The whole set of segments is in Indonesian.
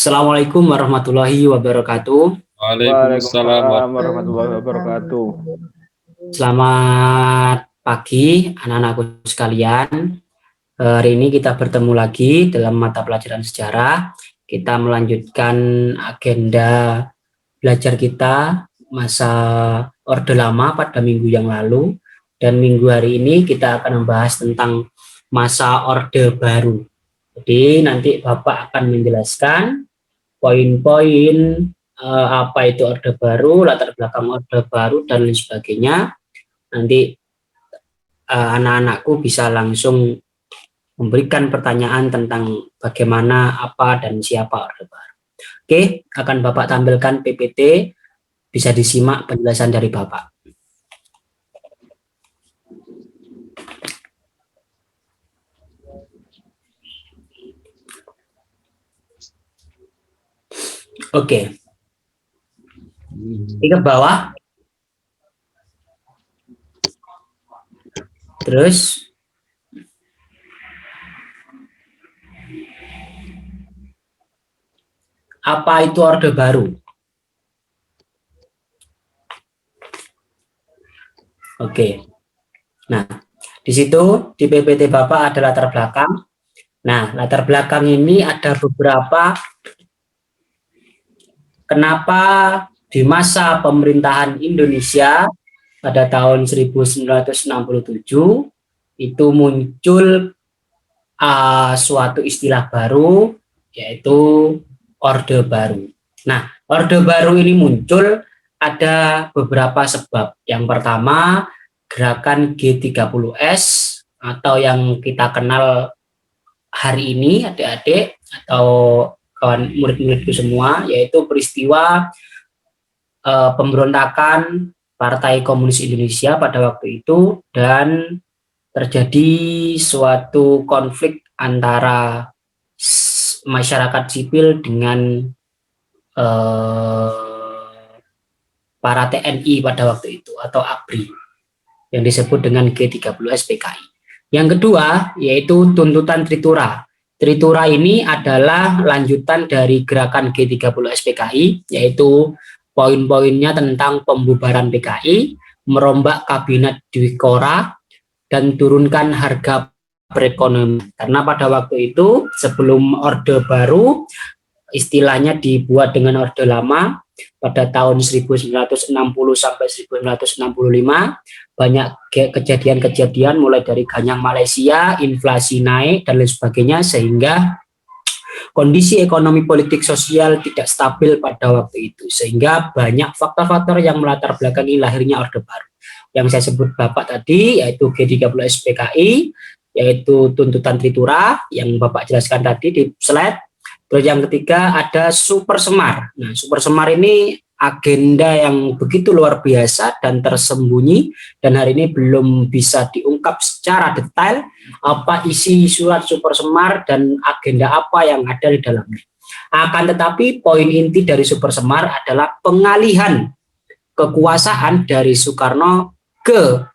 Assalamualaikum warahmatullahi wabarakatuh. Waalaikumsalam warahmatullahi wabarakatuh. Selamat pagi anak-anakku sekalian. Hari ini kita bertemu lagi dalam mata pelajaran sejarah. Kita melanjutkan agenda belajar kita masa Orde Lama pada minggu yang lalu. Dan minggu hari ini kita akan membahas tentang masa Orde Baru. Jadi nanti Bapak akan menjelaskan poin-poin apa itu Orde Baru, latar belakang Orde Baru, dan lain sebagainya. Nanti anak-anakku bisa langsung memberikan pertanyaan tentang bagaimana, apa, dan siapa Orde Baru. Oke, akan Bapak tampilkan PPT, bisa disimak penjelasan dari Bapak. Oke. Ini ke bawah. Terus apa itu Orde Baru? Oke. Nah, di situ di PPT Bapak ada latar belakang. Nah, latar belakang ini ada beberapa kenapa di masa pemerintahan Indonesia pada tahun 1967 itu muncul suatu istilah baru, yaitu Orde Baru. Nah, Orde Baru ini muncul ada beberapa sebab. Yang pertama, gerakan G30S atau yang kita kenal hari ini adik-adik atau kawan murid-muridku semua, yaitu peristiwa pemberontakan Partai Komunis Indonesia pada waktu itu, dan terjadi suatu konflik antara masyarakat sipil dengan para TNI pada waktu itu atau ABRI yang disebut dengan G30S PKI. Yang kedua yaitu tuntutan Tritura. Tritura ini adalah lanjutan dari gerakan G30S PKI, yaitu poin-poinnya tentang pembubaran PKI, merombak kabinet Dwikora, dan turunkan harga perekonomian. Karena pada waktu itu sebelum Orde Baru, istilahnya dibuat dengan Orde Lama pada tahun 1960 sampai 1965, banyak kejadian-kejadian mulai dari ganyang Malaysia, inflasi naik, dan lain sebagainya, sehingga kondisi ekonomi politik sosial tidak stabil pada waktu itu, sehingga banyak faktor-faktor yang melatar belakangi lahirnya Orde Baru. Yang saya sebut Bapak tadi, yaitu G30S PKI, yaitu tuntutan Tritura yang Bapak jelaskan tadi di slide. Terus yang ketiga ada Super Semar. Nah, Super Semar ini agenda yang begitu luar biasa dan tersembunyi, dan hari ini belum bisa diungkap secara detail apa isi surat Super Semar dan agenda apa yang ada di dalamnya. Akan tetapi poin inti dari Super Semar adalah pengalihan kekuasaan dari Soekarno ke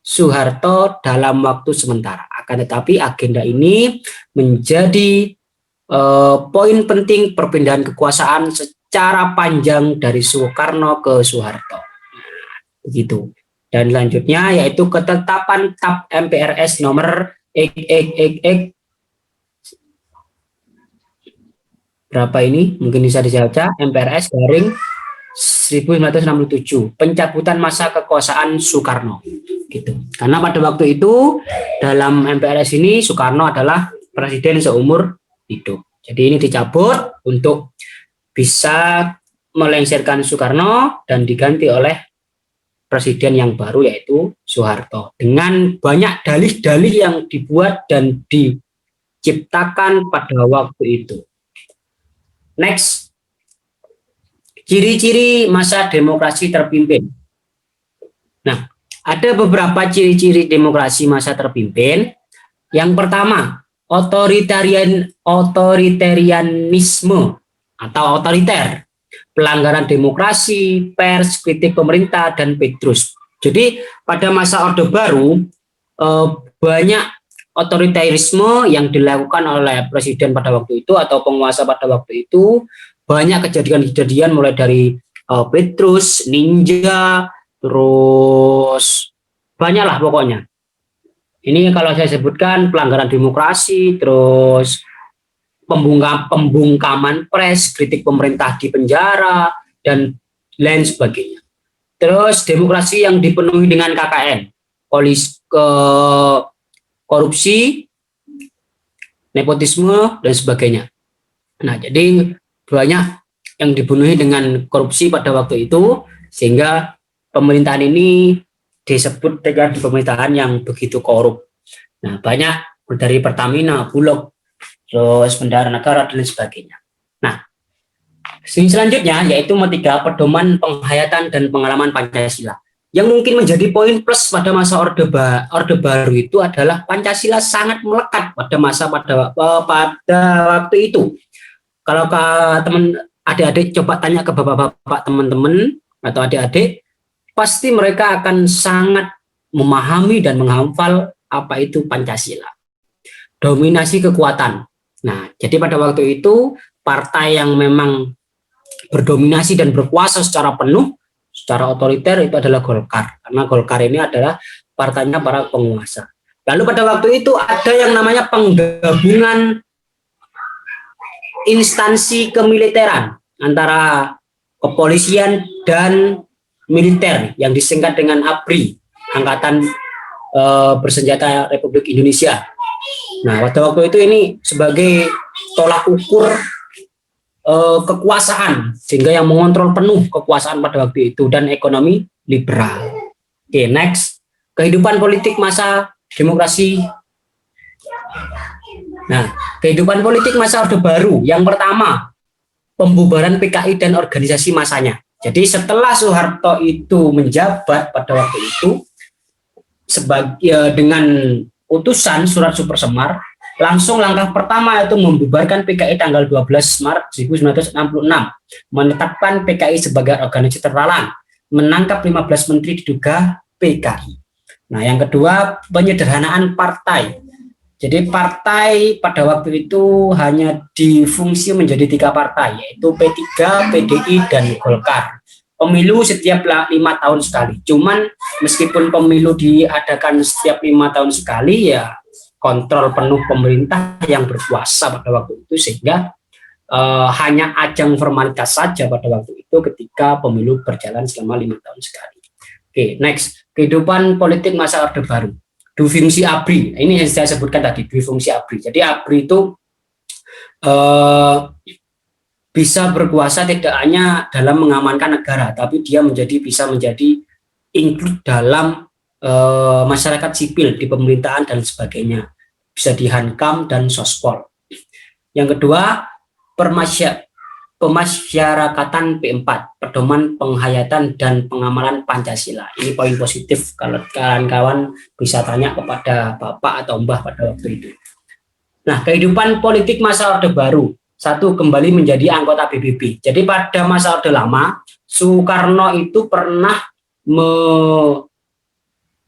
Soeharto dalam waktu sementara. Akan tetapi agenda ini menjadi poin penting perpindahan kekuasaan secara panjang dari Soekarno ke Soeharto. Begitu. Dan selanjutnya yaitu ketetapan TAP MPRS nomor berapa ini? Mungkin bisa dibaca, MPRS garing 1967, pencabutan masa kekuasaan Soekarno. Gitu. Karena pada waktu itu dalam MPRS ini Soekarno adalah presiden seumur hidup. Jadi ini dicabut untuk bisa melengsarkan Soekarno dan diganti oleh presiden yang baru yaitu Soeharto. Dengan banyak dalih-dalih yang dibuat dan diciptakan pada waktu itu. Next. Ciri-ciri masa demokrasi terpimpin. Nah, ada beberapa ciri-ciri demokrasi masa terpimpin. Yang pertama, otoritarianisme atau otoriter, pelanggaran demokrasi, pers, kritik pemerintah, dan petrus. Jadi pada masa Orde Baru banyak otoritarisme yang dilakukan oleh presiden pada waktu itu atau penguasa pada waktu itu, banyak kejadian-kejadian mulai dari Petrus, Ninja, terus banyaklah pokoknya. Ini kalau saya sebutkan pelanggaran demokrasi, terus pembungkaman pres, kritik pemerintah di penjara, dan lain sebagainya. Terus demokrasi yang dipenuhi dengan KKN, korupsi, nepotisme, dan sebagainya. Nah, jadi banyak yang dipenuhi dengan korupsi pada waktu itu, sehingga pemerintahan ini disebut dengan pemerintahan yang begitu korup. Nah, banyak dari Pertamina, Bulog, terus bendahara negara, dan sebagainya. Nah, selanjutnya yaitu ketiga, pedoman penghayatan dan pengalaman Pancasila. Yang mungkin menjadi poin plus pada masa Orde Baru itu adalah Pancasila sangat melekat pada waktu itu. Kalau teman adik-adik coba tanya ke bapak-bapak teman-teman atau adik-adik, pasti mereka akan sangat memahami dan menghafal apa itu Pancasila. Dominasi kekuatan. Nah, jadi pada waktu itu partai yang memang berdominasi dan berkuasa secara penuh, secara otoriter itu adalah Golkar. Karena Golkar ini adalah partainya para penguasa. Lalu pada waktu itu ada yang namanya penggabungan instansi kemiliteran antara kepolisian dan militer yang disingkat dengan ABRI, Angkatan Bersenjata Republik Indonesia. Nah, pada waktu itu ini sebagai tolak ukur kekuasaan, sehingga yang mengontrol penuh kekuasaan pada waktu itu, dan ekonomi liberal. Oke, next, kehidupan politik masa demokrasi. Nah, kehidupan politik masa Orde Baru, yang pertama, pembubaran PKI dan organisasi masanya. Jadi setelah Soeharto itu menjabat pada waktu itu dengan utusan surat Super Semar, langsung langkah pertama itu membubarkan PKI tanggal 12 Maret 1966, menetapkan PKI sebagai organisasi terlarang, menangkap 15 menteri diduga PKI. Nah, yang kedua, penyederhanaan partai. Jadi partai pada waktu itu hanya difungsi menjadi 3 partai, yaitu P3, PDI, dan Golkar. Pemilu setiap 5 tahun sekali. Cuman meskipun pemilu diadakan setiap 5 tahun sekali, ya kontrol penuh pemerintah yang berkuasa pada waktu itu, sehingga hanya ajang formalitas saja pada waktu itu ketika pemilu berjalan selama 5 tahun sekali. Oke, next, kehidupan politik masa Orde Baru. Dufungsi ABRI, ini yang saya sebutkan tadi, dufungsi ABRI. Jadi ABRI itu bisa berkuasa tidak hanya dalam mengamankan negara, tapi dia bisa menjadi include dalam masyarakat sipil di pemerintahan dan sebagainya. Bisa di Hankam dan Sospol. Yang kedua, pemasyarakatan P4, pedoman penghayatan dan pengamalan Pancasila. Ini poin positif kalau kawan-kawan bisa tanya kepada bapak atau mbah pada waktu itu. Nah, kehidupan politik masa Orde Baru. 1, kembali menjadi anggota PBB. Jadi pada masa Orde Lama, Soekarno itu pernah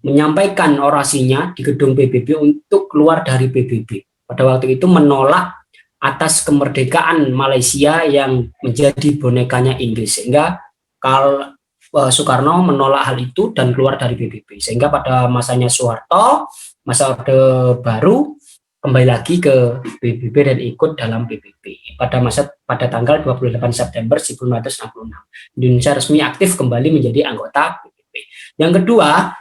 menyampaikan orasinya di gedung PBB untuk keluar dari PBB. Pada waktu itu menolak atas kemerdekaan Malaysia yang menjadi bonekanya Inggris, sehingga Soekarno menolak hal itu dan keluar dari PBB, sehingga pada masanya Soeharto, masa Orde Baru, kembali lagi ke PBB dan ikut dalam PBB pada tanggal 28 September 1966. Indonesia resmi aktif kembali menjadi anggota PBB. Yang kedua,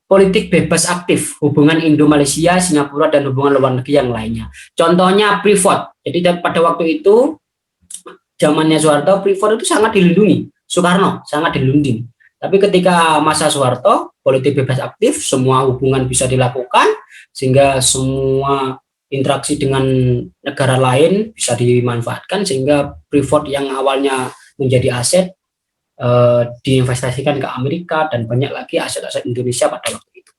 politik bebas aktif, hubungan Indo-Malaysia, Singapura, dan hubungan luar negeri yang lainnya. Contohnya Freeport. Jadi pada waktu itu, zamannya Soeharto, Freeport itu sangat dilindungi. Soekarno sangat dilindungi. Tapi ketika masa Soeharto, politik bebas aktif, semua hubungan bisa dilakukan, sehingga semua interaksi dengan negara lain bisa dimanfaatkan, sehingga Freeport yang awalnya menjadi aset, diinvestasikan ke Amerika, dan banyak lagi aset-aset Indonesia pada waktu itu.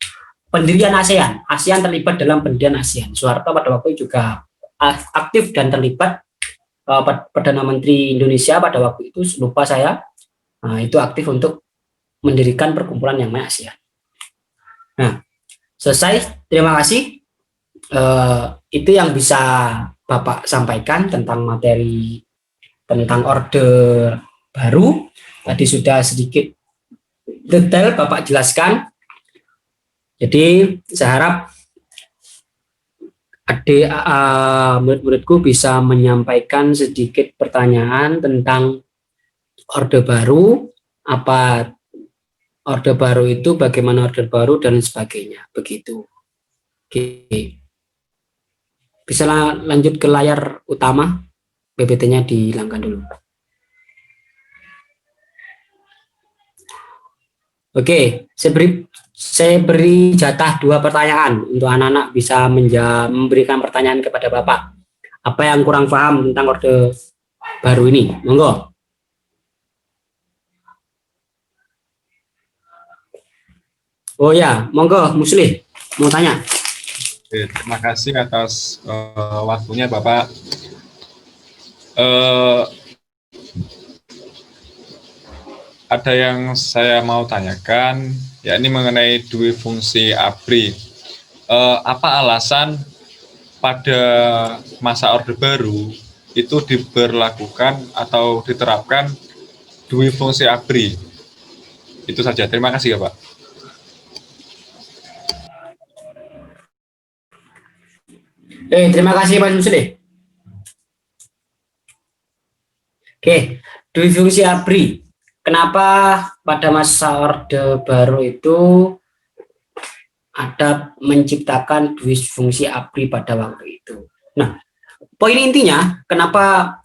Pendirian ASEAN terlibat dalam pendirian ASEAN. Soeharto pada waktu itu juga aktif dan terlibat. Perdana Menteri Indonesia pada waktu itu, lupa saya, itu aktif untuk mendirikan perkumpulan yang namanya ASEAN. Nah, selesai. Terima kasih. Itu yang bisa Bapak sampaikan tentang materi tentang orde baru. Tadi sudah sedikit detail Bapak jelaskan. Jadi saya harap adik murid-muridku bisa menyampaikan sedikit pertanyaan tentang orde baru, apa orde baru itu, bagaimana orde baru dan sebagainya. Begitu. Oke. Bisa lanjut ke layar utama, PPT-nya dihilangkan dulu. Oke, saya beri jatah 2 pertanyaan untuk anak-anak bisa memberikan pertanyaan kepada Bapak. Apa yang kurang paham tentang orde baru ini? Monggo. Oh ya, monggo Muslih mau tanya. Oke, terima kasih atas waktunya Bapak. Ada yang saya mau tanyakan, yakni mengenai dui fungsi ABRI. Apa alasan pada masa Orde Baru itu diberlakukan atau diterapkan dui fungsi ABRI? Itu saja. Terima kasih ya Pak. Terima kasih Pak Muslih. Oke, dui fungsi ABRI. Kenapa pada masa Orde Baru itu ada menciptakan dui fungsi ABRI pada waktu itu? Nah, poin intinya kenapa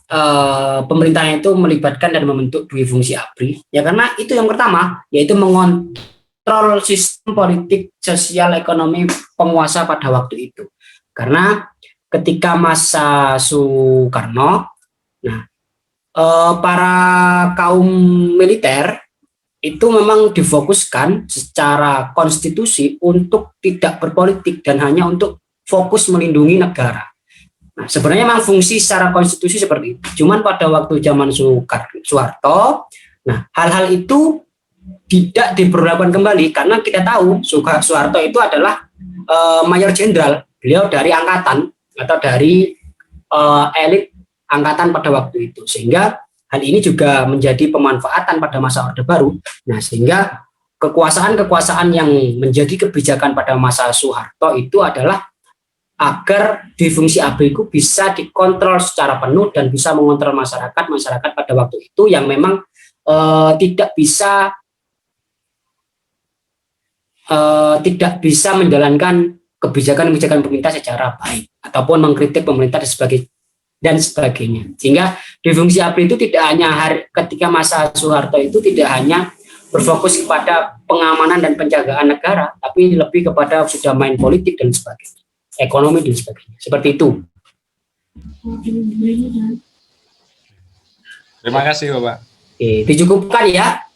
pemerintah itu melibatkan dan membentuk dui fungsi ABRI? Ya karena itu yang pertama, yaitu mengontrol sistem politik, sosial, ekonomi penguasa pada waktu itu. Karena ketika masa Soekarno, nah para kaum militer itu memang difokuskan secara konstitusi untuk tidak berpolitik dan hanya untuk fokus melindungi negara. Nah, sebenarnya memang fungsi secara konstitusi seperti itu. Cuman pada waktu zaman Soeharto, nah hal-hal itu tidak diberlakukan kembali karena kita tahu Soeharto itu adalah mayor jenderal, beliau dari angkatan atau dari elit angkatan pada waktu itu, sehingga hal ini juga menjadi pemanfaatan pada masa Orde Baru. Nah, sehingga kekuasaan-kekuasaan yang menjadi kebijakan pada masa Soeharto itu adalah agar di fungsi ABRI itu bisa dikontrol secara penuh dan bisa mengontrol masyarakat pada waktu itu yang memang tidak bisa menjalankan kebijakan-kebijakan pemerintah secara baik ataupun mengkritik pemerintah dan sebagainya. Sehingga di fungsi ABRI itu tidak hanya ketika masa Soeharto itu tidak hanya berfokus kepada pengamanan dan penjagaan negara, tapi lebih kepada sudah main politik dan sebagainya, ekonomi dan sebagainya. Seperti itu. Terima kasih Bapak. Oke, dicukupkan ya.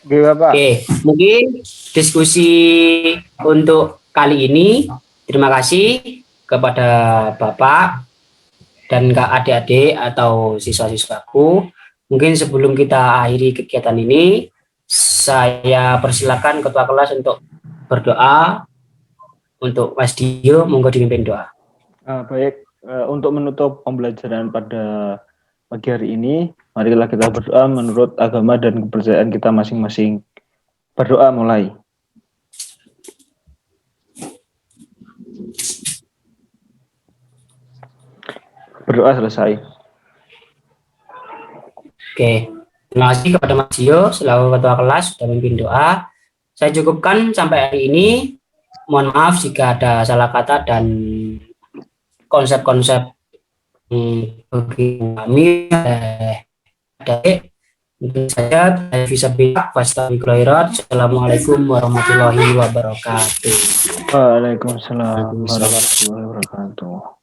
Oke Bapak. Oke, mungkin diskusi untuk kali ini. Terima kasih kepada Bapak dan adik-adik atau siswa-siswaku. Mungkin sebelum kita akhiri kegiatan ini, saya persilakan ketua kelas untuk berdoa. Untuk Mas Dio, monggo dipimpin doa. Baik, untuk menutup pembelajaran pada pagi hari ini, marilah kita berdoa menurut agama dan kepercayaan kita masing-masing. Berdoa mulai. Berdoa selesai. Oke, terima kasih kepada Mas Dio selaku ketua kelas sudah memimpin doa. Saya cukupkan sampai hari ini. Mohon maaf jika ada salah kata dan konsep-konsep bagi kami. Mungkin saja bisa bilang. Assalamualaikum warahmatullahi wabarakatuh. Waalaikumsalam warahmatullahi wabarakatuh.